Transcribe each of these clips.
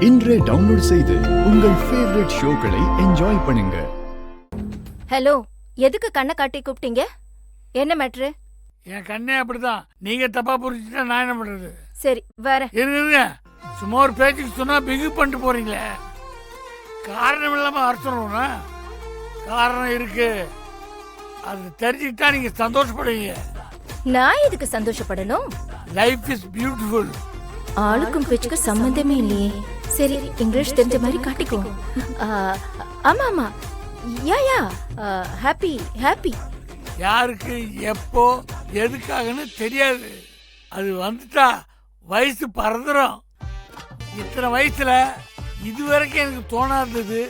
இன்றே டவுன்லோட் செய்து உங்கள் ஃபேவரட் ஷோக்களை என்ஜாய் பண்ணுங்க. ஹலோ, எதுக்கு கண்ணை காட்டி கூப்பிட்டீங்க? என்ன மேட்ரு? என் கண்ணே அப்படிதான். நீங்க தப்பா புரிஞ்சுட்டா நான் என்ன பண்றது? சரி வரேன். இருங்க, சும்மா ஒரு பேச்சுக்கு சொன்னா பிகு பண்ணிட்டு போறீங்களே. காரணம் இல்லாம அர்த்தம்னா காரணம் இருக்கு. அது தெரிஞ்சுக்கிட்டா நீங்க சந்தோஷப்படுவீங்க. நான் எதுக்கு சந்தோஷப்படணும்? Life is beautiful. ஆளுக்கும் பேச்சுக்கு சம்பந்தமே இல்லையே. சரி, இங்கிலீஷ் தெரிஞ்ச மாதிரி காட்டிக்கோ. ஆமா ஆமா, யா யா, ஹாப்பி ஹாப்பி. யாருக்கு எப்போ எதுக்காகன்னு தெரியாது. அது வந்துட்டா வயசு பறந்துடும். இத்தனை வயசுல இதுவரைக்கும் எனக்கு தோணாதது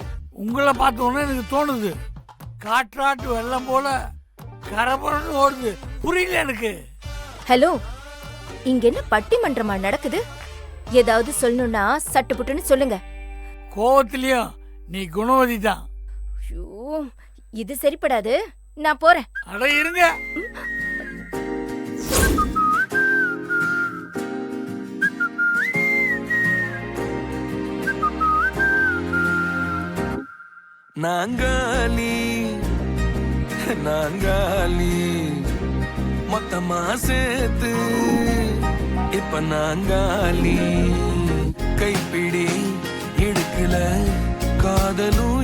உங்களை பார்த்தோன்னே எனக்கு தோணுது. காற்றாட்டு வெள்ளம் போல கரபரன்னு ஓடுது. புரியல எனக்கு. ஹலோ, இங்க என்ன பட்டிமன்றமா நடக்குது? ஏதாவது சொல்லணும்னா சட்டு புட்டுன்னு சொல்லுங்க. கோவத்திலயும் நீ குணவதி தான். இது சரிப்படாது, நான் போறேன். அட இருங்க. நாங்காலி நாங்காலி மொத்தமா சேர்த்து இப்ப நாங்காலி. கைப்பிடி இடுக்கல காதலும்